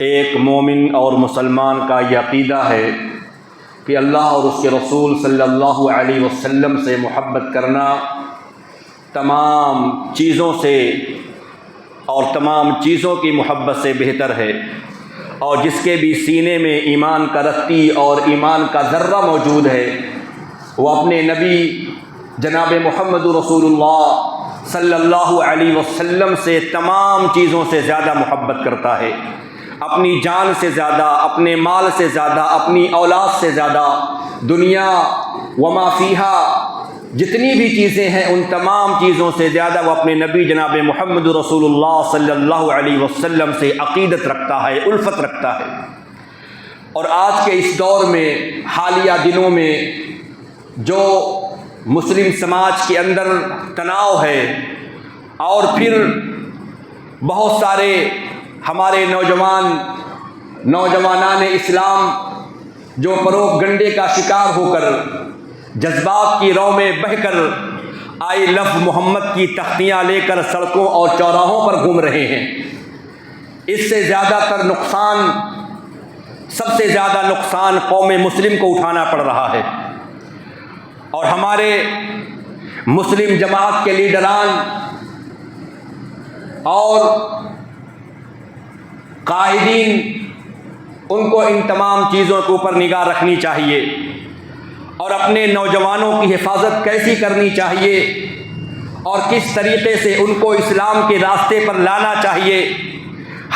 ایک مومن اور مسلمان کا یہ عقیدہ ہے کہ اللہ اور اس کے رسول صلی اللہ علیہ وسلم سے محبت کرنا تمام چیزوں سے اور تمام چیزوں کی محبت سے بہتر ہے، اور جس کے بھی سینے میں ایمان کا رتی اور ایمان کا ذرہ موجود ہے وہ اپنے نبی جناب محمد رسول اللہ صلی اللہ علیہ وسلم سے تمام چیزوں سے زیادہ محبت کرتا ہے، اپنی جان سے زیادہ، اپنے مال سے زیادہ، اپنی اولاد سے زیادہ، دنیا وما فیہا جتنی بھی چیزیں ہیں ان تمام چیزوں سے زیادہ وہ اپنے نبی جناب محمد رسول اللہ صلی اللہ علیہ وسلم سے عقیدت رکھتا ہے، الفت رکھتا ہے۔ اور آج کے اس دور میں، حالیہ دنوں میں جو مسلم سماج کے اندر تناؤ ہے، اور پھر بہت سارے ہمارے نوجوانان اسلام جو پروپیگنڈے کا شکار ہو کر جذبات کی رو میں بہہ کر آئی لو محمد کی تختیاں لے کر سڑکوں اور چوراہوں پر گھوم رہے ہیں، اس سے زیادہ تر نقصان، سب سے زیادہ نقصان قوم مسلم کو اٹھانا پڑ رہا ہے۔ اور ہمارے مسلم جماعت کے لیڈران اور قائدین، ان کو ان تمام چیزوں کے اوپر نگاہ رکھنی چاہیے، اور اپنے نوجوانوں کی حفاظت کیسی کرنی چاہیے اور کس طریقے سے ان کو اسلام کے راستے پر لانا چاہیے،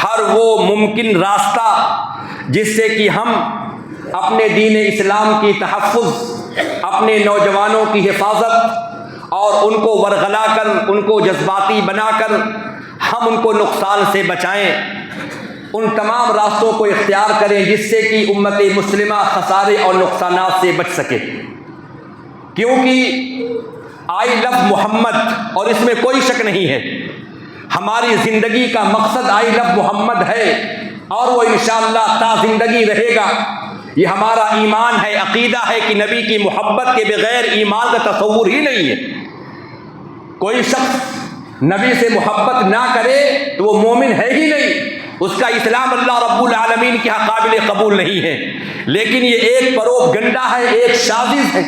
ہر وہ ممکن راستہ جس سے کہ ہم اپنے دین اسلام کی تحفظ، اپنے نوجوانوں کی حفاظت اور ان کو ورغلا کر، ان کو جذباتی بنا کر ہم ان کو نقصان سے بچائیں، ان تمام راستوں کو اختیار کریں جس سے کہ امت مسلمہ خسارے اور نقصانات سے بچ سکے۔ کیونکہ آئی لو محمد، اور اس میں کوئی شک نہیں ہے، ہماری زندگی کا مقصد آئی لو محمد ہے، اور وہ انشاءاللہ تا زندگی رہے گا۔ یہ ہمارا ایمان ہے، عقیدہ ہے کہ نبی کی محبت کے بغیر ایمان کا تصور ہی نہیں ہے۔ کوئی شخص نبی سے محبت نہ کرے تو وہ مومن ہے ہی نہیں، اس کا اسلام اللہ رب العالمین کے ہاں قابل قبول نہیں ہے۔ لیکن یہ ایک پروپیگنڈا ہے، ایک سازش ہے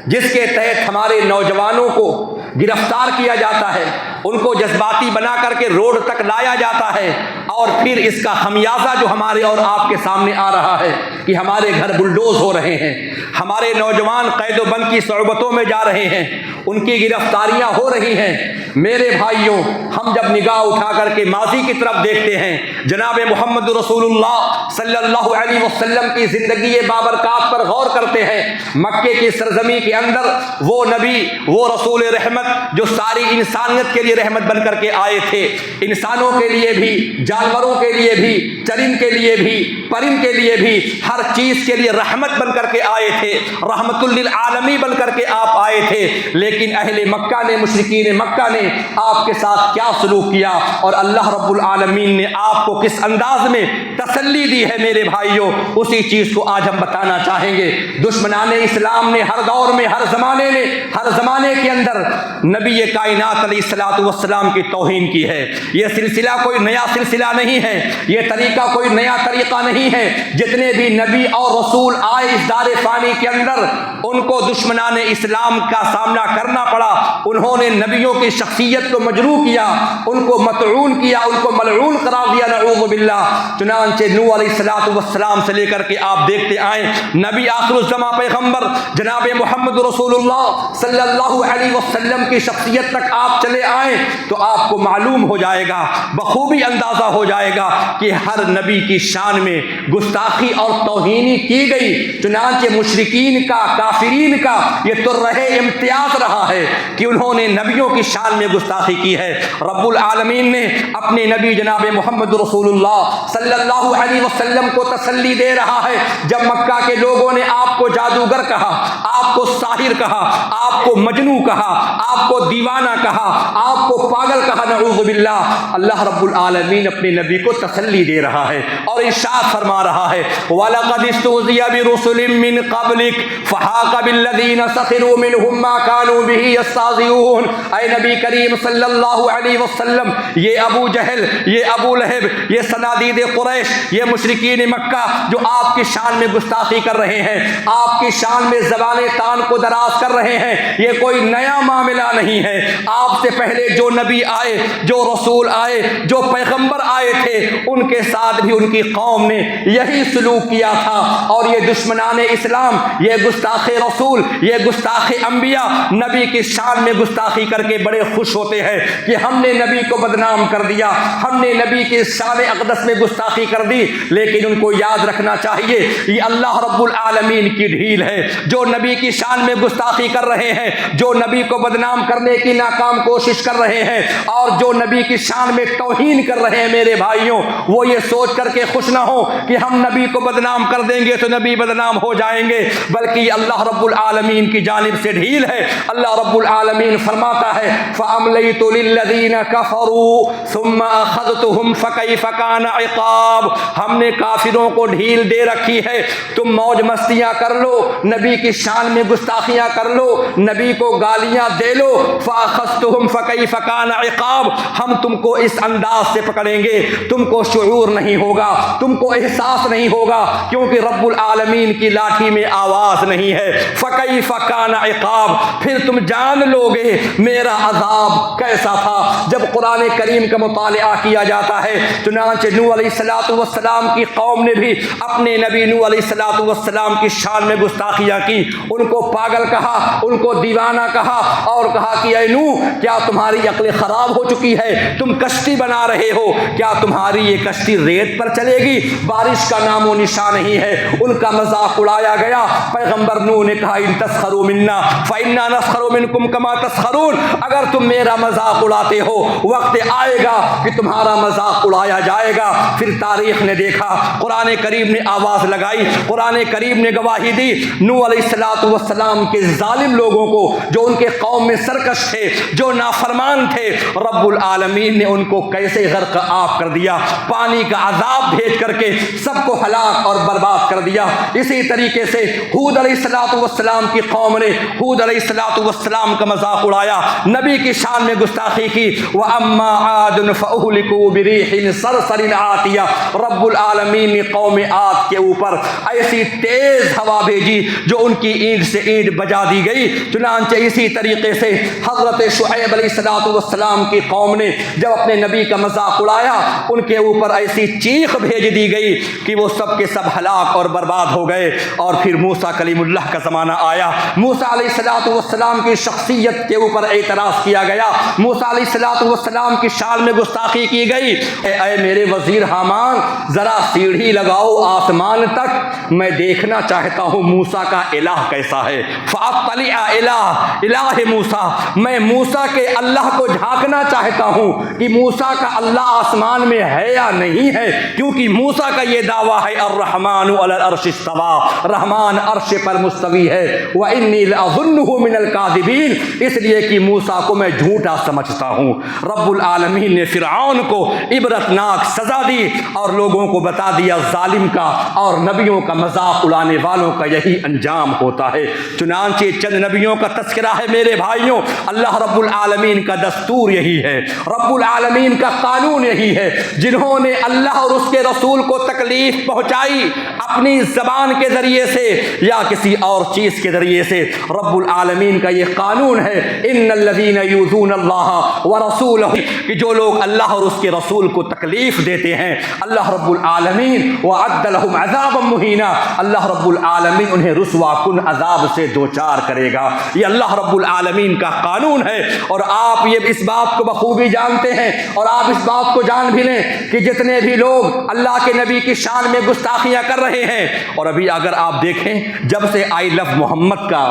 جس کے تحت ہمارے نوجوانوں کو گرفتار کیا جاتا ہے، ان کو جذباتی بنا کر کے روڈ تک لایا جاتا ہے، اور پھر اس کا خمیازہ جو ہمارے اور آپ کے سامنے آ رہا ہے کہ ہمارے گھر بلڈوز ہو رہے ہیں، ہمارے نوجوان قید و بند کی صعوبتوں میں جا رہے ہیں، ان کی گرفتاریاں ہو رہی ہیں۔ میرے بھائیوں، ہم جب نگاہ اٹھا کر کے ماضی کی طرف دیکھتے ہیں، جناب محمد رسول اللہ صلی اللہ علیہ وسلم کی زندگی بابرکات پر غور کرتے ہیں، مکے کی سرزمین کے اندر وہ نبی، وہ رسول رحمت جو ساری انسانیت کے لیے رحمت بن کر کے آئے تھے، انسانوں کے لیے بھی، جانوروں کے لیے بھی، چرند کے لیے بھی، پرند کے لیے بھی، ہر چیز کے لیے رحمت بن کر کے آئے تھے، رحمت للعالمین بن کر کے آپ آئے تھے۔ لیکن اہل مکہ نے، مشرکین مکہ نے آپ کے ساتھ کیا سلوک کیا، اور اللہ رب العالمین نے آپ کو کس انداز میں تسلی دی ہے میرے بھائیوں، اسی چیز کو آج ہم بتانا چاہیں گے۔ دشمنان اسلام نے ہر دور میں، ہر زمانے کے اندر نبی کائنات علیہ الصلوۃ والسلام کی توہین کی ہے۔ یہ سلسلہ کوئی نیا سلسلہ نہیں ہے، یہ طریقہ کوئی نیا طریقہ نہیں ہے۔ جتنے بھی نبی اور رسول آئے اس دار فانی کے اندر، ان کو دشمنان اسلام کا سامنا کرنا پڑا، انہوں نے نبیوں کی شخصیت کو مجروح کیا، ان کو مطعون کیا، ان کو ملعون قرار دیا، نعوذ باللہ۔ چنانچہ نوح علیہ الصلوۃ والسلام سے لے کر کے آپ دیکھتے آئیں، نبی آخر الزماں پیغمبر جناب محمد رسول اللہ صلی اللہ علیہ وسلم کی شخصیت تک آپ چلے آئیں تو آپ کو معلوم ہو جائے گا، بخوبی اندازہ ہو جائے گا کہ ہر نبی کی شان میں گستاخی اور توہینی کی گئی۔ چنانچہ مشرکین کا، کافرین کا یہ ترہ امتیاز رہا ہے کہ انہوں نے نبیوں کی شان میں گستاخی کی ہے۔ رب العالمین نے اپنے نبی جناب محمد رسول اللہ صلی اللہ علیہ وسلم کو تسلی دے رہا ہے۔ جب مکہ کے لوگوں نے آپ کو جادوگر کہا، آپ آپ کو ساحر کہا، آپ کو مجنو کہا، آپ کو دیوانہ کہا، آپ کو پاگل کہا، نعوذ باللہ، اللہ رب العالمین اپنے نبی کو تسلی دے رہا ہے اور ارشاد فرما رہا ہے وَلَقَدِ اسْتُهْزِئَ بِرُسُلٍ مِّن قَبْلِكَ فَحَاقَ بِالَّذِينَ سَخِرُوا مِنْهُم مَّا كَانُوا بِهِ يَسْتَهْزِئُونَ۔ اے نبی کریم صلی اللہ علیہ وسلم، یہ ابو جہل، یہ ابو لہب، یہ صنادید قریش، یہ مشرکین مکہ جو آپ کی شان میں گستاخی کر رہے ہیں، آپ کی شان میں زبان تان کو دراز کر رہے ہیں، یہ کوئی نیا معاملہ نہیں ہے۔ آپ سے پہلے جو نبی آئے، جو رسول آئے، جو پیغمبر آئے تھے، ان کے ساتھ بھی ان کی قوم نے یہی سلوک کیا تھا، اور یہ دشمنان اسلام، یہ گستاخ رسول، یہ گستاخ انبیاء نبی کی شان میں گستاخی کر کے بڑے خوش ہوتے ہیں کہ ہم نے نبی کو بدنام کر دیا، ہم نے نبی کی شان اقدس میں گستاخی کر دی۔ لیکن ان کو یاد رکھنا چاہیے یہ اللہ رب العالمین کی ڈھیل ہے۔ جو نبی کی شان میں گستاخی کر رہے ہیں، جو نبی کو بدنام کرنے کی ناکام کوشش کر رہے ہیں، اور جو نبی کی شان میں توہین کر رہے ہیں، میرے بھائیوں، وہ یہ سوچ کر کے خوش نہ ہو کہ ہم نبی کو بدنام کر دیں گے تو نبی بدنام ہو جائیں گے، بلکہ یہ اللہ رب العالمین کی جانب سے ڈھیل ہے۔ اللہ رب العالمین فرماتا ہے فَأَمْلَيْتُ لِلَّذِينَ كَفَرُوا ثُمَّ أَخَذْتُهُمْ فَكَيْفَ كَانَ عِقَابِ۔ ہم نے کافروں کو ڈھیل دے رکھی ہے، تم موج مستیاں کر لو، نبی کی شان میں گستاخیاں کر لو، نبی کو گالیاں دے لو، فَأَخَذْتُهُمْ فَكَيْفَ كَانَ عِقَابِ، ہم تم کو اس انداز سے پکڑیں گے، تم کو شعور نہیں ہوگا، تم کو احساس نہیں ہوگا، کیونکہ رب العالمین کی لاٹھی میں آواز نہیں ہے۔ فَكَيْفَ كَانَ عِقَابِ، پھر تم جان لو گے میرا عذاب کیسا تھا۔ جب قرآن کریم کا مطالعہ کیا جاتا ہے، چنانچہ نوح علیہ السلام کی قوم نے بھی اپنے نبی نوح علیہ السلام کی شان میں گستاخیاں کی، ان کو پاگل کہا، ان کو دیوانہ کہا، اور کہا کہ اے نوح، کیا تمہاری عقل خراب ہو چکی ہے؟ تم کشتی بنا رہے ہو، کیا تمہاری یہ کشتی ریت پر چلے گی؟ بارش کا نام و نشان نہیں ہے۔ ان کا مذاق اڑایا گیا۔ پیغمبر نوح نے کہا ان تسخروا منا فإنا نسخر منکم کما تسخرون، اگر تم میرا مذاق اڑاتے ہو، وقت آئے گا کہ تمہارا مذاق اڑایا جائے گا۔ پھر تاریخ نے دیکھا، قرآن کریم نے آواز لگائی، قرآن کریم نے گواہی دی، نوح علیہ السلام کے ظالم لوگوں کو جو ان کے قوم میں سرکش تھے، جو نافرمان تھے، رب العالمین نے ان کو کیسے غرق آب کر دیا، پانی کا عذاب بھیج کر کے سب کو ہلاک اور برباد کر دیا۔ اسی طریقے سے ہود علیہ السلام کی قوم نے ہود علیہ السلام کا مذاق اڑایا، نبی کی شان میں گستاخی کی۔ وَأَمَّا عَادٌ فَأُهْلِكُوا بِرِيحٍ صَرْصَرٍ عَاتِيَةٍ، رب العالمین نے قوم عاد کے اوپر ایسی تیز ہوا بھیجی جو ان کی اینٹ سے اینٹ بجا دی گئی۔ چنانچہ اسی طریقے سے حضرت شعیب علیہ السلام کی قوم نے جب اپنے نبی کا مذاق اڑایا، ان کے اوپر ایسی چیخ بھیج دی گئی کہ وہ سب کے سب ہلاک اور برباد ہو گئے۔ اور پھر موسیٰ کلیم اللہ کا زمانہ آیا، موسیٰ علیہ السلام کی شخصیت کے اوپر اعتراض کیا گیا، موسیٰ علیہ السلام کی شان میں گستاخی کی گئی۔ اے میرے وزیر حامان، ذرا سیڑھی لگاؤ آسمان تک، میں دیکھنا چاہتا ہوں موسیٰ کا الہ کیسا ہے۔ فَأَطَّلِعَ الہ موسیٰ، میں موسیٰ کے اللہ کو جھانکنا چاہتا ہوں کہ موسیٰ کا اللہ آسمان میں ہے یا نہیں ہے، کیونکہ موسیٰ کا یہ دعویٰ ہے الرحمن علی العرش استویٰ، رحمان عرش پر مستوی ہے۔ وَإِنِّي لَأَظُنُّهُ مِنَ الْكَاذِبِينَ، اس لیے کہ موسیٰ کو میں جھوٹا سمجھتا ہوں۔ رب العالمین نے فرعون کو عبرتناک سزا دی اور لوگوں کو بتا دیا ظالم کا اور نبیوں کا مذاق اڑانے والوں کا یہی انجام ہوتا ہے۔ چنانچہ چند نبیوں کا تذکرہ ہے میرے بھائیوں، اللہ رب العالمین کا دستور یہی ہے، رب العالمین کا قانون یہی ہے۔ جنہوں نے اللہ اور اس کے رسول کو تکلیف پہنچائی اپنی زبان کے ذریعے سے یا کسی اور چیز کے ذریعے سے، رب العالمین کا یہ قانون ہے ان الذین یؤذون اللہ ورسولہ، کہ جو لوگ اللہ اور اس کے رسول کو تکلیف دیتے ہیں، اللہ رب العالمین وعد لهم عذابا مہینا، اللہ رب العالمین انہیں رسوا کن عذاب سے دوچار کرے گا۔ یہ اللہ رب العالمین کا قانون ہے، اور آپ یہ اس بات کو بخوبی جانتے ہیں، اور آپ اس بات کو جان بھی لیں کہ جتنے بھی لوگ اللہ کے نبی کی شان میں گستاخیاں کر رہے ہیں، اور ابھی اگر آپ دیکھیں جب سے آئی لو محمد کا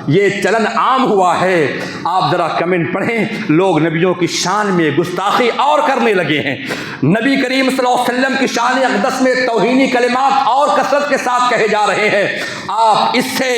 یہ چلن عام ہوا ہے، آپ ذرا کمنٹ پڑھیں، لوگ نبیوں کی شان میں گستاخی اور کرنے لگے ہیں، نبی کریم صلی اللہ علیہ وسلم کی شان اقدس میں توہینی کلمات اور کثرت کے ساتھ کہے جا رہے ہیں۔ آپ اس سے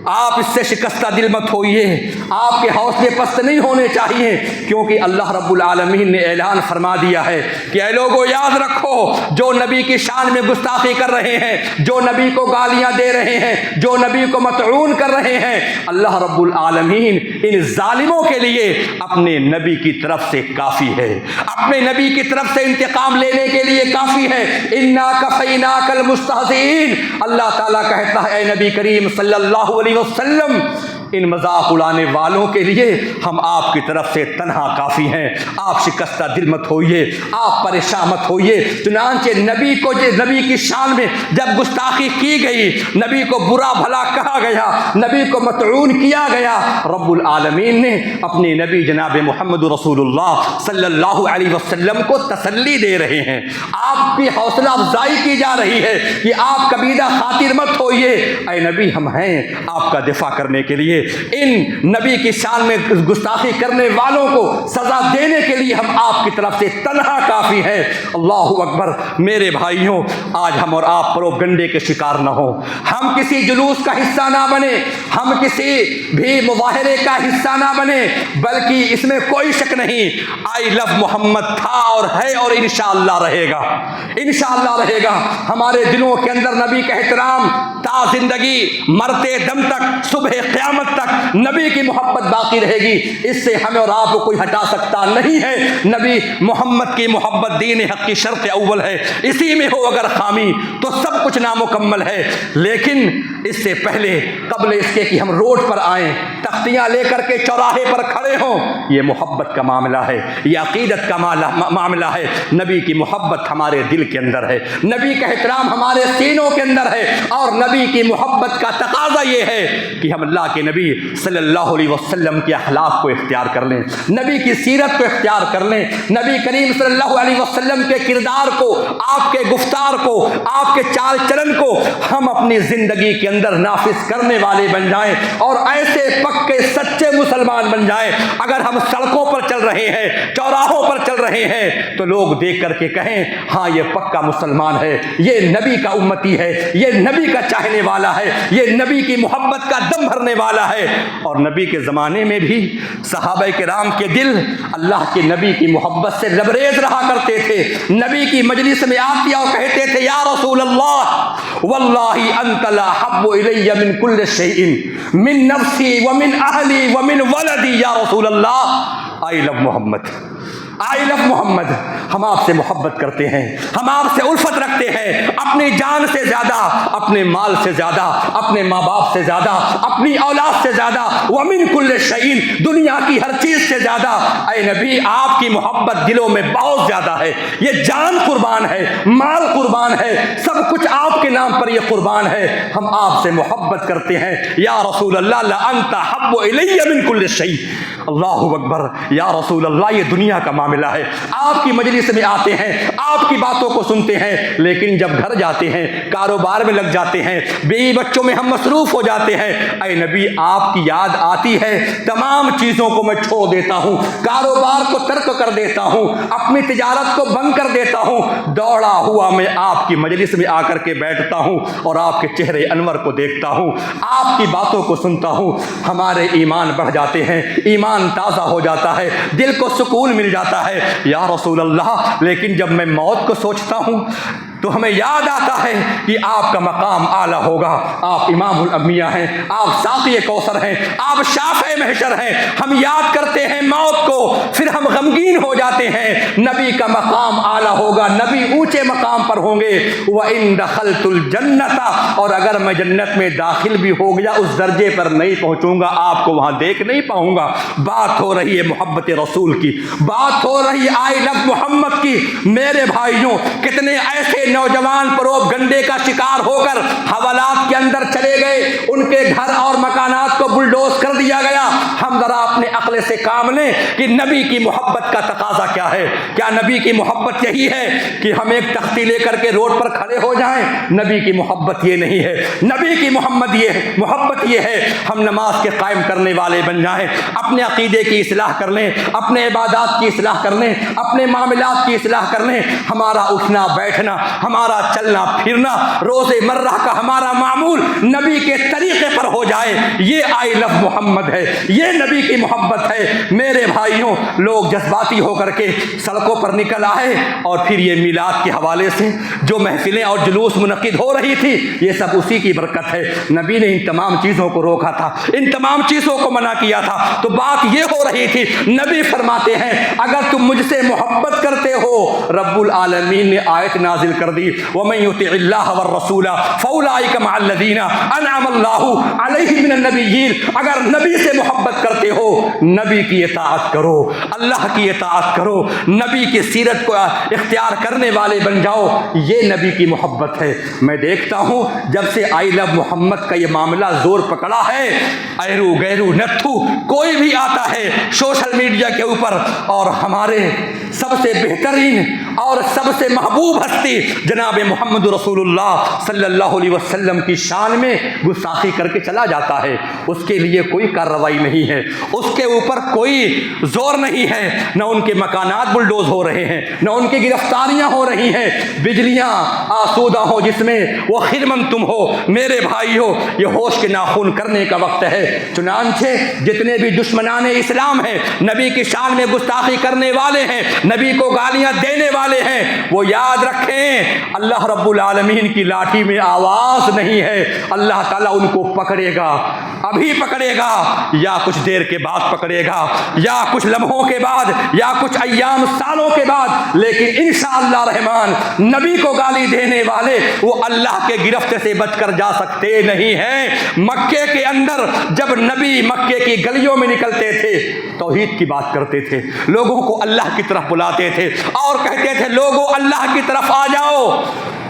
آپ اس سے شکستہ دل مت ہوئیے، آپ کے حوصلے پست نہیں ہونے چاہیے، کیونکہ اللہ رب العالمین نے اعلان فرما دیا ہے کہ اے لوگوں یاد رکھو، جو نبی کی شان میں گستاخی کر رہے ہیں، جو نبی کو گالیاں دے رہے ہیں، جو نبی کو مطعون کر رہے ہیں، اللہ رب العالمین ان ظالموں کے لیے اپنے نبی کی طرف سے کافی ہے، اپنے نبی کی طرف سے انتقام لینے کے لیے کافی ہے۔ انا کفیناک المستہزئین، اللہ تعالیٰ کہتا ہے اے نبی کریم صلی اللہ علیہ وسلم، ان مذاق اڑانے والوں کے لیے ہم آپ کی طرف سے تنہا کافی ہیں، آپ شکستہ دل مت ہوئیے، آپ پریشان مت ہوئیے۔ چنانچہ نبی کی شان میں جب گستاخی کی گئی، نبی کو برا بھلا کہا گیا، نبی کو مطعون کیا گیا، رب العالمین نے اپنے نبی جناب محمد رسول اللہ صلی اللہ علیہ وسلم کو تسلی دے رہے ہیں، آپ کی حوصلہ افزائی کی جا رہی ہے کہ آپ کبیدہ خاطر مت ہوئیے، اے نبی ہم ہیں آپ کا دفاع کرنے کے لیے، ان نبی کی شان میں گستاخی کرنے والوں کو سزا دینے کے لیے ہم آپ کی طرف سے تنہا کافی ہیں۔ اللہ اکبر۔ میرے بھائیوں، آج ہم اور آپ پروپگنڈے کے شکار نہ ہوں، ہم کسی جلوس کا حصہ نہ بنے، ہم کسی بھی مظاہرے کا حصہ نہ بنے، بلکہ اس میں کوئی شک نہیں، آئی لو محمد تھا اور ہے اور انشاءاللہ رہے گا، انشاءاللہ رہے گا۔ ہمارے دلوں کے اندر نبی کا احترام تا زندگی، مرتے دم تک، صبح قیامت تک نبی کی محبت باقی رہے گی، اس سے ہمیں اور آپ کو کوئی ہٹا سکتا نہیں ہے۔ نبی محمد کی محبت دین حق کی شرط اول ہے، اسی میں ہو اگر خامی تو سب کچھ نامکمل ہے۔ لیکن اس سے پہلے، قبل اس کے کہ ہم روڈ پر آئیں، تختیاں لے کر کے چوراہے پر کھڑے ہوں، یہ محبت کا معاملہ ہے، یہ عقیدت کا معاملہ ہے۔ نبی کی محبت ہمارے دل کے اندر ہے، نبی کا احترام ہمارے سینوں کے اندر ہے، اور نبی کی محبت کا تقاضا یہ ہے کہ ہم اللہ کے نبی صلی اللہ علیہ وسلم کے اخلاق کو اختیار کر لیں، نبی کی سیرت کو اختیار کر لیں، نبی کریم صلی اللہ علیہ وسلم کے کردار کو، آپ کے گفتار کو، آپ کے چال چلن کو ہم اپنی زندگی کے اندر نافذ کرنے والے بن جائیں، اور ایسے پکے سچے مسلمان بن جائیں۔ اگر ہم سڑکوں پر چل رہے ہیں، چوراہوں پر چل رہے ہیں، تو لوگ دیکھ کر کے کہیں ہاں یہ پکا مسلمان ہے، یہ نبی کا امتی ہے، یہ نبی کا چاہنے والا ہے، یہ نبی کی محبت کا دم بھرنے والا ہے۔ اور نبی کے زمانے میں بھی صحابہ کرام کے دل اللہ کے نبی کی محبت سے لبریز رہا کرتے تھے، نبی کی مجلس میں آتے اور کہتے تھے یا رسول اللہ واللہ انت الاحب الی من کل شیء من نفسی ومن اہلی ومن ولدی، یا رسول اللہ آئی لو محمد، آئی لو محمد، ہم آپ سے محبت کرتے ہیں، ہم آپ سے الفت رکھتے ہیں، اپنی جان سے زیادہ، اپنے مال سے زیادہ، اپنے ماں باپ سے زیادہ، اپنی اولاد سے زیادہ، ومن کل شیء، دنیا کی ہر چیز سے زیادہ، اے نبی آپ کی محبت دلوں میں بہت زیادہ ہے، یہ جان قربان ہے، مال قربان ہے، سب کچھ آپ کے نام پر یہ قربان ہے، ہم آپ سے محبت کرتے ہیں، یا رسول اللہ لانت احب الی من کل شیء۔ اللہ اکبر۔ یا رسول اللہ یہ دنیا کا معاملہ ہے، آپ کی مجلس میں آتے ہیں، آپ کی باتوں کو سنتے ہیں، لیکن جب گھر جاتے ہیں، کاروبار میں لگ جاتے ہیں، بیوی بچوں میں ہم مصروف ہو جاتے ہیں، اے نبی آپ کی یاد آتی ہے، تمام چیزوں کو میں چھوڑ دیتا ہوں، کاروبار کو ترک کر دیتا ہوں، اپنی تجارت کو بند کر دیتا ہوں، دوڑا ہوا میں آپ کی مجلس میں آ کر کے بیٹھتا ہوں اور آپ کے چہرے انور کو دیکھتا ہوں، آپ کی باتوں کو سنتا ہوں، ہمارے ایمان بڑھ جاتے ہیں، ایمان تازہ ہو جاتا ہے، دل کو سکون مل جاتا ہے۔ یا رسول اللہ لیکن جب میں موت کو سوچتا ہوں تو ہمیں یاد آتا ہے کہ آپ کا مقام اعلیٰ ہوگا، آپ امام الانبیاء ہیں، آپ ساقی کوثر ہیں، آپ شافع محشر ہیں، ہم یاد کرتے ہیں موت کو، پھر ہم غمگین ہو جاتے ہیں، نبی کا مقام اعلیٰ ہوگا، نبی اونچے مقام پر ہوں گے، وَإِن دَخَلْتُ الْجَنَّةَ، اور اگر میں جنت میں داخل بھی ہو گیا اس درجے پر نہیں پہنچوں گا، آپ کو وہاں دیکھ نہیں پاؤں گا۔ بات ہو رہی ہے محبت رسول کی، بات ہو رہی ہے آئی لو محمد کی۔ میرے بھائیوں کتنے ایسے نوجوان پروپگنڈے کا شکار ہو کر حوالات کے اندر چلے گئے، ان کے گھر اور مکانات کو بلڈوز کر دیا گیا۔ ہم ذرا اپنے عقل سے کام لیں کہ نبی کی محبت کا تقاضا کیا ہے۔ کیا نبی کی محبت یہی ہے کہ ہم ایک تختی لے کر کے روڈ پر کھڑے ہو جائیں؟ نبی کی محبت یہ نہیں ہے۔ نبی کی محبت یہ ہے ہم نماز کے قائم کرنے والے بن جائیں، اپنے عقیدے کی اصلاح کر لیں، اپنے عبادات کی اصلاح کر لیں، اپنے معاملات کی اصلاح کر لیں، ہمارا اٹھنا بیٹھنا، ہمارا چلنا پھرنا، روز مرہ کا ہمارا معمول نبی کے طریقے پر ہو جائے۔ یہ آئی لو محمد ہے، یہ نبی کی محبت ہے۔ میرے بھائیوں، لوگ جذباتی ہو کر کے سڑکوں پر نکل آئے اور پھر یہ میلاد کے حوالے سے جو محفلیں اور جلوس منعقد ہو رہی تھی، یہ سب اسی کی برکت ہے۔ نبی نے ان تمام چیزوں کو روکا تھا، ان تمام چیزوں کو منع کیا تھا، تو بات یہ ہو رہی تھی، نبی فرماتے ہیں اگر تم مجھ سے محبت کرتے ہو، رب العالمین نے آیت نازل کر دی، وَمَن يُطِعِ اللَّهَ وَالرَّسُولَ فَأُولَٰئِكَ مَعَ الَّذِينَ أَنْعَمَ اللَّهُ عَلَيْهِم مِّنَ النَّبِيِّينَ۔ اگر نبی سے محبت کرتے ہو، نبی کی اطاعت کرو، اللہ کی اطاعت کرو، نبی کی سیرت کو اختیار کرنے والے بن جاؤ، یہ نبی کی محبت ہے۔ میں دیکھتا ہوں جب سے آئی لو محمد کا یہ معاملہ زور پکڑا ہے، ایرو گیرو نتھو کوئی بھی آتا ہے سوشل میڈیا کے اوپر اور ہمارے سب سے بہترین اور سب سے محبوب ہستی جناب محمد رسول اللہ صلی اللہ علیہ وسلم کی شان میں گستاخی کر کے چلا جاتا ہے، اس کے لیے کوئی کارروائی نہیں ہے، اس کے اوپر کوئی زور نہیں ہے، نہ ان کے مکانات بلڈوز ہو رہے ہیں، نہ ان کی گرفتاریاں ہو رہی ہیں، بجلیاں آسودہ ہوں جس میں وہ خدمت تم ہو۔ میرے بھائیو، یہ ہوش کے ناخن کرنے کا وقت ہے۔ چنانچہ جتنے بھی دشمنان اسلام ہیں، نبی کی شان میں گستاخی کرنے والے ہیں، نبی کو گالیاں دینے والے ہیں، وہ یاد رکھیں اللہ رب العالمین کی لاٹھی میں آواز نہیں ہے، اللہ تعالیٰ ان کو پکڑے گا، ابھی پکڑے گا، یا کچھ دیر کے بعد پکڑے گا، یا کچھ لمحوں کے بعد، یا کچھ ایام سالوں کے بعد، لیکن انشاءاللہ رحمان نبی کو گالی دینے والے وہ اللہ کے گرفت سے بچ کر جا سکتے نہیں ہیں۔ مکے کے اندر جب نبی مکے کی گلیوں میں نکلتے تھے، توحید کی بات کرتے تھے، لوگوں کو اللہ کی طرف بلاتے تھے اور کہتے تھے لوگوں اللہ کی طرف آ جاؤ۔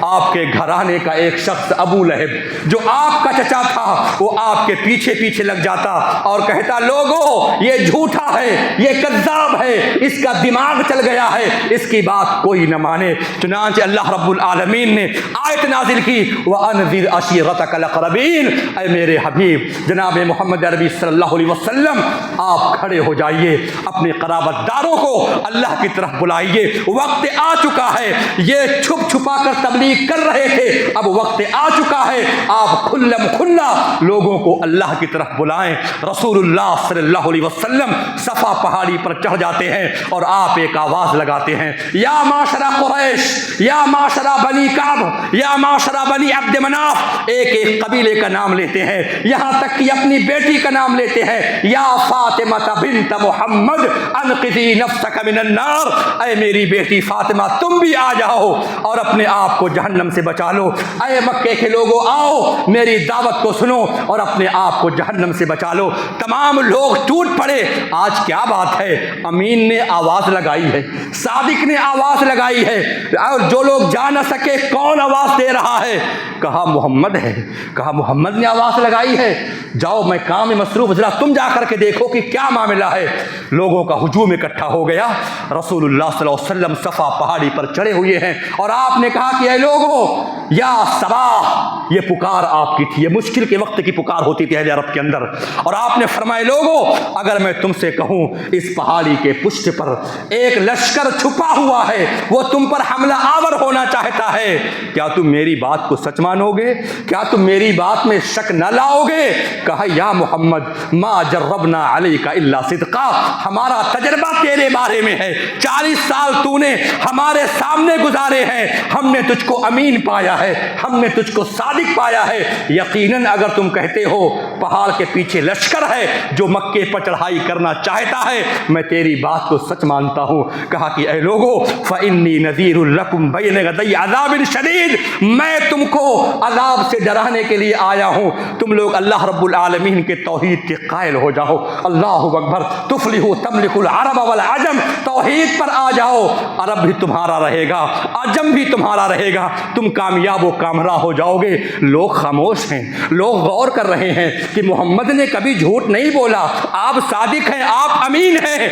آپ کے گھرانے کا ایک شخص ابو لہب جو آپ کا چچا تھا، وہ آپ کے پیچھے پیچھے لگ جاتا اور کہتا لوگوں یہ جھوٹا ہے، یہ کذاب ہے، اس کا دماغ چل گیا ہے، اس کی بات کوئی نہ مانے۔ چنانچہ اللہ رب العالمین نے آیت نازل کی، وَأَنذِرْ عَشِيرَتَكَ الْأَقْرَبِينَ۔ اے میرے حبیب جناب محمد عربی صلی اللہ علیہ وسلم، آپ کھڑے ہو جائیے، اپنے قرابت داروں کو اللہ کی طرف بلائیے، وقت آ چکا ہے۔ یہ چھپ چھپا کر تبلیغ کر رہے تھے، اب وقت آ چکا ہے، آپ کھلم کھلا لوگوں کو اللہ کی طرف بلائیں۔ رسول اللہ صلی اللہ علیہ وسلم صفا پہاڑی پر چڑھ جاتے ہیں اور آپ ایک آواز لگاتے ہیں، یا معاشرہ قریش، یا معاشرہ بنی کعب، یا معاشرہ بنی عبد مناف، ایک ایک قبیلے کا نام لیتے ہیں، یہاں تک کہ اپنی بیٹی کا نام لیتے ہیں، یا فاطمہ بنت محمد انقذی نفسک من النار، اے میری بیٹی فاطمہ تم بھی آ جاؤ اور اپنے آپ کو جہنم سے بچا لو۔ اے مکے کے لوگوں آؤ میری دعوت کو سنو اور اپنے آپ کو جہنم سے بچا لو۔ تمام لوگ ٹوٹ پڑے۔ آج کیا بات ہے، امین نے آواز لگائی ہے، صادق نے آواز لگائی ہے، اور جو لوگ جا نہ سکے کون آواز دے رہا ہے؟ کہا محمد ہے، کہا محمد نے آواز لگائی ہے، جاؤ میں کام میں مصروف، ذرا تم جا کر کے دیکھو کہ کیا معاملہ ہے۔ لوگوں کا ہجوم اکٹھا ہو گیا، رسول اللہ صلی اللہ علیہ وسلم صفا پہاڑی پر چڑھے ہوئے ہیں اور آپ نے کہا کہ اے لوگوں، یا صباح، یہ پکار آپ کی تھی، یہ مشکل کے وقت کی پکار ہوتی تھی اہل عرب کے اندر، اور آپ نے فرمایا لوگوں اگر میں تم سے کہوں اس پہاڑی کے پشت پر ایک لشکر چھپا ہوا ہے، وہ تم پر حملہ آور ہونا چاہتا ہے، کیا تم میری بات کو سچ مانو گے؟ کیا تم میری بات میں شک نہ لاؤ گے؟ کہا یا محمد ما جربنا علیک الا صدقا، ہمارا تجربہ تیرے بارے میں ہے، 40 سال تو نے ہمارے سامنے گزارے ہیں، ہم نے تجھ کو امین پایا ہے، ہم نے تجھ کو صادق پایا ہے، یقیناً اگر تم کہتے ہو پہاڑ کے پیچھے لشکر ہے جو مکے پر چڑھائی کرنا چاہتا ہے، میں تیری بات کو سچ مانتا ہوں۔ کہا کہ اے لوگو فإنی نذیر لکم بین یدی عذاب شدید، میں تم کو عذاب سے ڈرانے کے لیے آیا ہوں، تم لوگ اللہ رب العالمین کے توحید کے قائل ہو جاؤ۔ اللہ اکبر، تفلحوا تملک العرب والعجم، توحید پر آ جاؤ، عرب بھی تمہارا رہے گا، عجم بھی تمہارا رہے گا۔ گیا تم کامیاب و کامراں ہو جاؤ گے۔ لوگ خاموش ہیں، لوگ غور کر رہے ہیں کہ محمد نے کبھی جھوٹ نہیں بولا، آپ صادق ہیں، آپ امین ہیں۔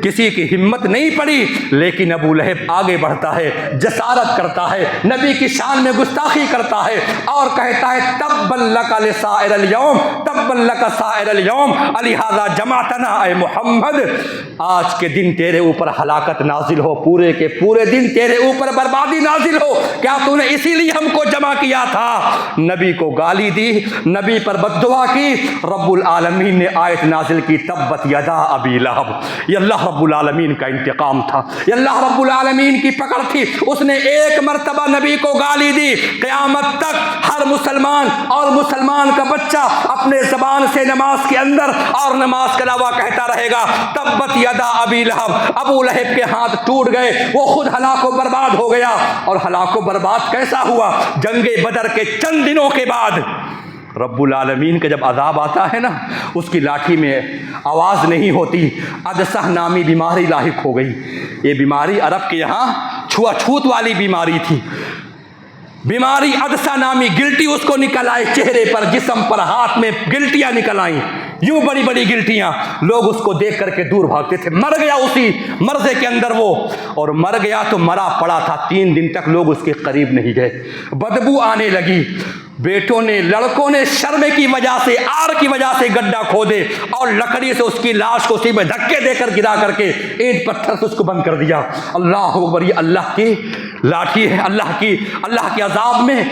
کسی کی ہمت نہیں پڑی، لیکن ابو لہب آگے بڑھتا ہے، جسارت کرتا ہے، نبی کی شان میں گستاخی کرتا ہے اور کہتا ہے تبا لک لسائر اليوم، تبا لک سائر اليوم لہذا جمعتنا، اے محمد آج کے دن تیرے اوپر ہلاکت نازل ہو، پورے کے پورے دن تیرے اوپر بربادی نازل ہو، کیا تو نے اسی لیے ہم کو جمع کیا تھا؟ نبی کو گالی دی، نبی پر بد دعا کی، رب العالمین نے آیت نازل کی تبت یدا ابی لہب۔ یہ اللہ رب العالمین کا انتقام تھا، یہ اللہ رب العالمین کی پکڑ تھی۔ اس نے ایک مرتبہ نبی کو گالی دی، قیامت تک ہر مسلمان اور مسلمان کا بچہ اپنے زبان سے نماز کے اندر اور نماز کے علاوہ کہتا رہے گا تبت یدا ابی لہب۔ ابو لہب کے ہاتھ ٹوٹ گئے، وہ خود ہلاک و برباد ہو گیا۔ اور ہلاک و برباد کیسا ہوا؟ جنگ بدر کے چند دنوں کے بعد رب العالمین کا جب عذاب آتا ہے نا، اس کی لاٹھی میں آواز نہیں ہوتی، عدسہ نامی بیماری لاحق ہو گئی۔ یہ بیماری عرب کے یہاں چھوا چھوت والی بیماری تھی، بیماری عدسہ نامی، گلٹی اس کو نکل آئے چہرے پر، جسم پر، ہاتھ میں گلٹیاں نکل آئیں، یوں بڑی بڑی گلٹیاں۔ لوگ اس کو دیکھ کر کے دور بھاگتے تھے۔ مر گیا اسی مرضے کے اندر وہ، اور مر گیا تو مرا پڑا تھا، 3 دن تک لوگ اس کے قریب نہیں گئے، بدبو آنے لگی۔ بیٹوں نے، لڑکوں نے شرم کی وجہ سے، آر کی وجہ سے گڈھا کھودے اور لکڑی سے اس کی لاش کو اسی میں دھکے دے کر گرا کر کے اینٹ پتھر سے اس کو بند کر دیا۔ اللہ اکبر، یہ اللہ کی لاٹھی ہے، اللہ کے عذاب میں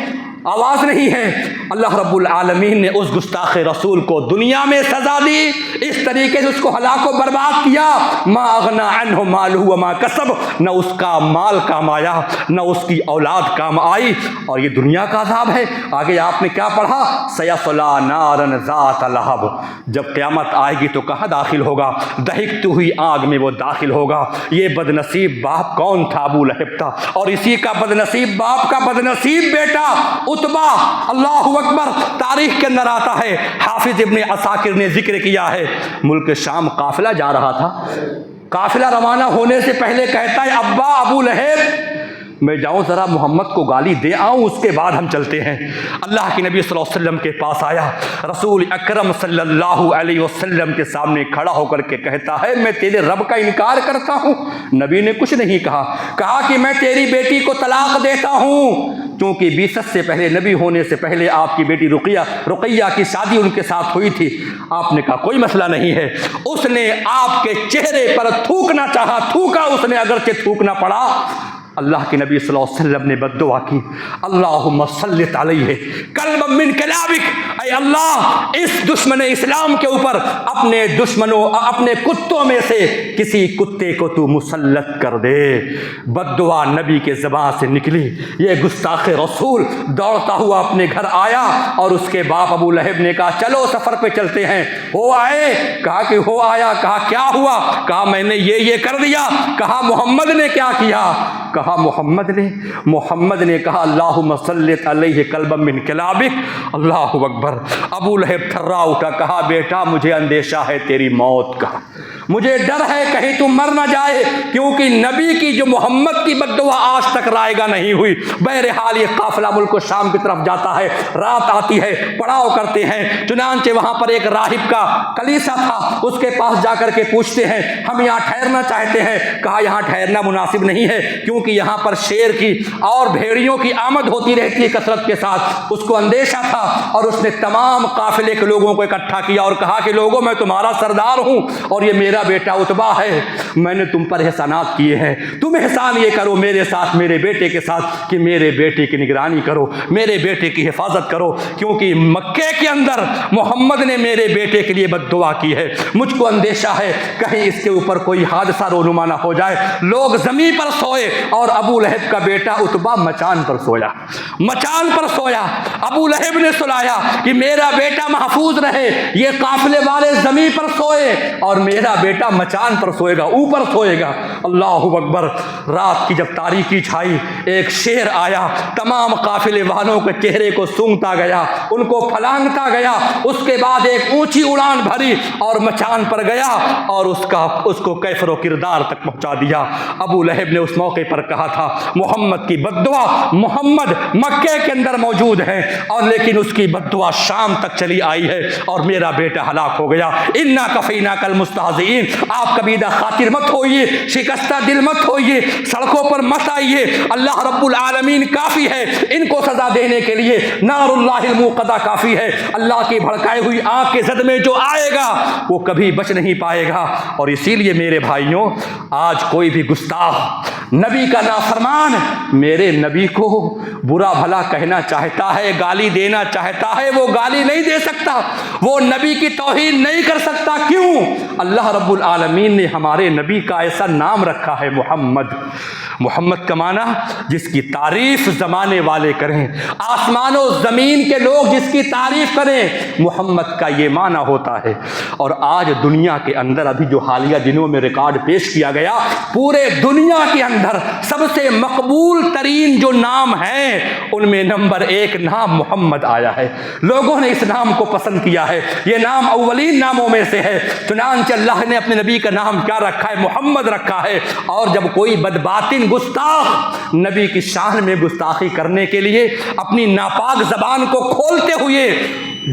آواز نہیں ہے۔ اللہ رب العالمین نے اس گستاخ رسول کو دنیا میں سزا دی، اس طریقے سے اس کو ہلاک و برباد کیا۔ ما اغنا عنہ مالہ وما کسب، نہ اس کا مال کام آیا، نہ اس کی اولاد کام آئی، اور یہ دنیا کا عذاب ہے۔ آگے آپ نے کیا پڑھا؟ سیصلی نارا ذات لہب، جب قیامت آئے گی تو کہاں داخل ہوگا؟ دہکتی ہوئی آگ میں وہ داخل ہوگا۔ یہ بد نصیب باپ کون تھا؟ ابو لہب تھا، اور اسی کا بد نصیب باپ کا بد نصیب بیٹا عتبہ۔ اللہ اکبر، تاریخ کے اندر آتا ہے، حافظ ابن عساکر نے ذکر کیا ہے، ملک شام قافلہ جا رہا تھا، قافلہ روانہ ہونے سے پہلے کہتا ہے ابا ابو لہب میں جاؤں ذرا محمد کو گالی دے آؤں، اس کے بعد ہم چلتے ہیں۔ اللہ کے نبی صلی اللہ علیہ وسلم کے پاس آیا، رسول اکرم صلی اللہ علیہ وسلم کے سامنے کھڑا ہو کر کے کہتا ہے میں تیرے رب کا انکار کرتا ہوں۔ نبی نے کچھ نہیں کہا، کہا کہ میں تیری بیٹی کو طلاق دیتا ہوں، کیونکہ بیست سے پہلے، نبی ہونے سے پہلے آپ کی بیٹی رقیہ کی شادی ان کے ساتھ ہوئی تھی۔ آپ نے کہا کوئی مسئلہ نہیں ہے۔ اس نے آپ کے چہرے پر تھوکنا چاہا، تھوکا اس نے، اگرچہ تھوکنا پڑا۔ اللہ کے نبی صلی اللہ علیہ وسلم نے بد دعا کی، اللہم سلط علیہ کلبا من کلابک، اے اللہ اس دشمن اسلام کے اوپر اپنے دشمنوں، اپنے کتوں میں سے کسی کتے کو تو مسلط کر دے۔ بد دعا نبی کے زبان سے نکلی۔ یہ گستاخ رسول دوڑتا ہوا اپنے گھر آیا، اور اس کے باپ ابو لہب نے کہا چلو سفر پہ چلتے ہیں۔ ہو آئے؟ کہا کہ ہو آیا۔ کہا کیا ہوا؟ کہا میں نے یہ کر دیا۔ کہا محمد نے کیا کیا؟ کہا محمد نے کہا اللہم سلط علیہ کلبا من کلابک۔ اللہ اکبر، ابو لہب تھرا اٹھا، کہا بیٹا مجھے اندیشہ ہے تیری موت کا، مجھے ڈر ہے کہیں تم مر نہ جائے، کیونکہ نبی کی جو محمد کی بد دعا آج تک رائے گا نہیں ہوئی۔ بہرحال یہ قافلہ ملک شام کی طرف جاتا ہے، رات آتی ہے، پڑاؤ کرتے ہیں۔ چنانچہ وہاں پر ایک راہب کا کلیسا تھا، اس کے پاس جا کر کے پوچھتے ہیں ہم یہاں ٹھہرنا چاہتے ہیں۔ کہا یہاں ٹھہرنا مناسب نہیں ہے، کیونکہ یہاں پر شیر کی اور بھیڑیوں کی آمد ہوتی رہتی ہے کثرت کے ساتھ۔ اس کو اندیشہ تھا، اور اس نے تمام قافلے کے لوگوں کو اکٹھا کیا اور کہا کہ لوگوں میں تمہارا سردار ہوں، اور یہ میرا بیٹا عتبہ ہے، میں نے تم پر احسانات کیے ہیں، تم احسان یہ کرو میرے ساتھ، میرے بیٹے کے ساتھ، کہ میرے بیٹے کی نگرانی کرو، میرے بیٹے کی حفاظت کرو، کیونکہ مکے کے اندر محمد نے میرے بیٹے کے لیے بد دعا کی ہے۔ مجھ کو اندیشہ ہے کہیں اس کے اوپر کوئی حادثہ رونما نہ ہو جائے۔ لوگ زمین پر سوئے، اور ابو لہب کا بیٹا عتبہ مچان پر سویا، مچان پر سویا۔ ابو لہب نے سلایا کہ میرا بیٹا محفوظ رہے، یہ قافلے والے زمین پر سوئے اور میرا بیٹا مچان پر سوئے گا، اوپر سوئے گا۔ اللہ اکبر۔ رات کی جب تاریکی چھائی، ایک شیر آیا، تمام قافلے والوں کے چہرے کو سونگتا گیا، ان کو پھلانگتا گیا، اس کے بعد ایک اونچی اڑان بھری اور مچان پر گیا اور اس کو کیفر و کردار تک پہنچا دیا۔ ابو لہب نے اس موقع پر کہا تھا محمد کی بد دعا، محمد مکے کے اندر موجود ہے اور لیکن اس کی بد دعا شام تک چلی آئی ہے اور میرا بیٹا ہلاک ہو گیا۔ انا کفیناک المستہزئین، آپ کبیدہ خاطر مت ہوئیے، شکستہ دل مت ہوئیے، سڑکوں پر مت آئیے، اللہ رب العالمین کافی ہے ان کو سزا دینے کے لیے، نار اللہ الموقدہ کافی ہے، اللہ کی بھڑکائی ہوئی آگ کے زد میں جو آئے گا وہ کبھی بچ نہیں پائے گا۔ اور اسی لیے میرے بھائیوں، آج کوئی بھی گستاخ، نبی کا نافرمان میرے نبی کو برا بھلا کہنا چاہتا ہے، گالی دینا چاہتا ہے، وہ گالی نہیں دے سکتا، وہ نبی کی توہین نہیں کر سکتا۔ کیوں؟ اللہ رب العالمین نے ہمارے نبی کا ایسا نام رکھا ہے محمد۔ محمد کا معنی جس کی تعریف زمانے والے کریں، آسمان و زمین کے لوگ جس کی تعریف کریں، محمد کا یہ معنی ہوتا ہے۔ اور آج دنیا کے اندر ابھی جو حالیہ دنوں میں ریکارڈ پیش کیا گیا، پورے دنیا کے اندر سب سے مقبول ترین جو نام ہیں ان میں نمبر 1 نام محمد آیا ہے۔ لوگوں نے اس نام کو پسند کیا ہے، یہ نام اولین ناموں میں سے ہے، چنانچہ اللہ نے اپنے نبی کا نام کیا رکھا ہے؟ محمد رکھا ہے۔ اور جب کوئی بدباطن گستاخ نبی کی شان میں گستاخی کرنے کے لیے اپنی ناپاک زبان کو کھولتے ہوئے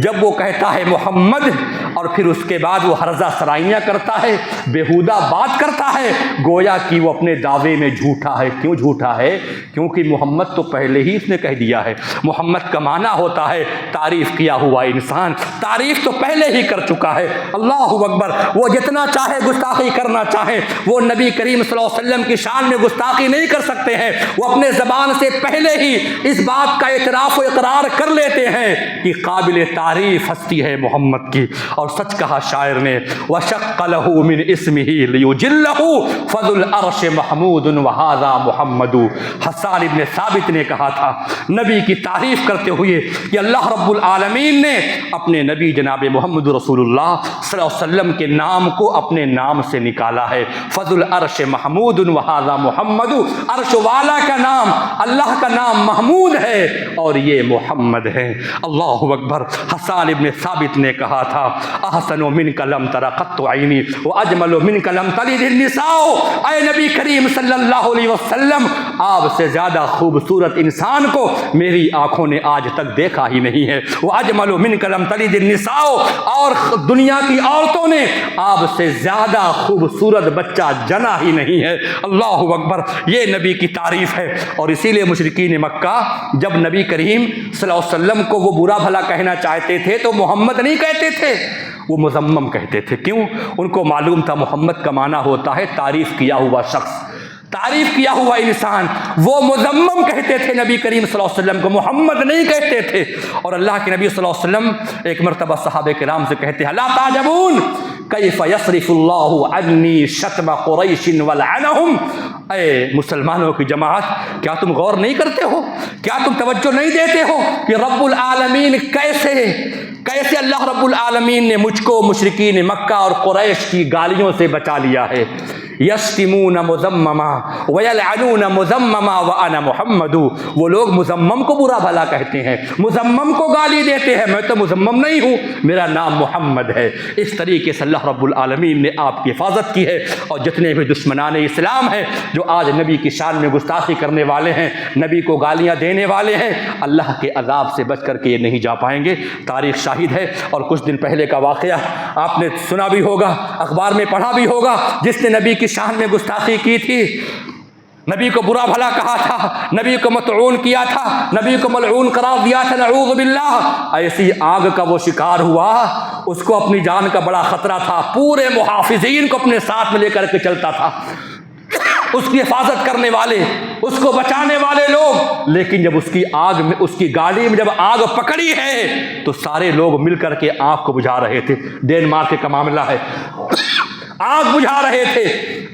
جب وہ کہتا ہے محمد اور پھر اس کے بعد وہ ہرزہ سرائیاں کرتا ہے، بیہودہ بات کرتا ہے، گویا کہ وہ اپنے دعوے میں جھوٹا ہے۔ کیوں جھوٹا ہے؟ کیونکہ محمد تو پہلے ہی اس نے کہہ دیا ہے۔ محمد کا معنی ہوتا ہے تعریف کیا ہوا انسان، تعریف تو پہلے ہی کر چکا ہے۔ اللہ اکبر۔ وہ جتنا چاہے گستاخی کرنا چاہے، وہ نبی کریم صلی اللہ علیہ وسلم کی شان میں گستاخی نہیں کر سکتے ہیں۔ وہ اپنے زبان سے پہلے ہی اس بات کا اعتراف و اقرار کر لیتے ہیں کہ قابل تعریف ہستی ہے محمد کی۔ اور سچ کہا شاعر نے، وَشَقَّ لَهُ مِنْ اسْمِهِ لِيُجِلَّهُ فَذُو الْعَرْشِ مَحْمُودٌ وَهَذَا مُحَمَّدُ۔ حسان ابن ثابت نے کہا تھا نبی کی تعریف کرتے ہوئے کہ اللہ رب العالمین نے اپنے نبی جناب محمد رسول اللہ صلی اللہ علیہ وسلم کے نام کو اپنے نام سے نکالا ہے۔ فَذُو الْعَرْشِ مَحْمُودٌ وَهَذَا مُحَمَّدُ، عرش والا کا نام، اللہ کا نام محمود ہے اور یہ محمد ہے۔ اللہ اکبر۔ حسان ابن ثابت نے کہا تھا احسن منک لم تر قط عینی واجمل منک لم تلد النساء۔ اے نبی کریم صلی اللہ علیہ وسلم، آپ سے زیادہ خوبصورت انسان کو میری آنکھوں نے آج تک دیکھا ہی نہیں ہے۔ واجمل منک لم تلد النساء، اور دنیا کی عورتوں نے آپ سے زیادہ خوبصورت بچہ جنا ہی نہیں ہے۔ اللہ اکبر۔ یہ نبی کی تعریف ہے۔ اور اسی لیے مشرکین مکہ جب نبی کریم صلی اللہ علیہ وسلم کو وہ برا بھلا کہنا چاہتے تھے تو محمد نہیں کہتے تھے، وہ مذمم کہتے تھے۔ کیوں؟ ان کو معلوم تھا محمد کا معنی ہوتا ہے تعریف کیا ہوا شخص، تعریف کیا ہوا انسان۔ وہ مذمم کہتے تھے نبی کریم صلی اللہ علیہ وسلم کو، محمد نہیں کہتے تھے۔ اور اللہ کے نبی صلی اللہ علیہ وسلم ایک مرتبہ صحابہ کرام سے کہتے ہیں لا تعجبون کیف یصرف اللہ عنی شتم قریش ولعنہم۔ اے مسلمانوں کی جماعت، کیا تم غور نہیں کرتے ہو، کیا تم توجہ نہیں دیتے ہو کہ رب العالمین کیسے اللہ رب العالمین نے مجھ کو مشرکین مکہ اور قریش کی گالیوں سے بچا لیا ہے۔ یشتمون مذمما ویلعنون مذمما وانا محمد۔ وہ لوگ مذمم کو برا بھلا کہتے ہیں، مذمم کو گالی دیتے ہیں، میں تو مذمم نہیں ہوں، میرا نام محمد ہے۔ اس طریقے سے اللہ رب العالمین نے آپ کی حفاظت کی ہے۔ اور جتنے بھی دشمنان اسلام ہیں جو آج نبی کی شان میں گستاخی کرنے والے ہیں، نبی کو گالیاں دینے والے ہیں، اللہ کے عذاب سے بچ کر کے یہ نہیں جا پائیں گے۔ تاریخ شاہد ہے۔ اور کچھ دن پہلے کا واقعہ آپ نے سنا بھی ہوگا، اخبار میں پڑھا بھی ہوگا، جس نے نبی کی شان میں گستاخی کی تھی، نبی کو برا بھلا کہا تھا، نبی کو مطعون کیا تھا، نبی کو ملعون قرار دیا تھا، نعوذ باللہ، ایسی آگ کا وہ شکار ہوا، اس کو اپنی جان کا بڑا خطرہ تھا، پورے محافظین کو اپنے ساتھ میں لے کر کے چلتا تھا، اس کی حفاظت کرنے والے، اس کو بچانے والے لوگ، لیکن جب اس کی آگ میں، اس کی گاڑی میں جب آگ پکڑی ہے تو سارے لوگ مل کر کے آگ کو بجھا رہے تھے۔ ڈینمارک کا معاملہ ہے، آگ بجھا رہے تھے۔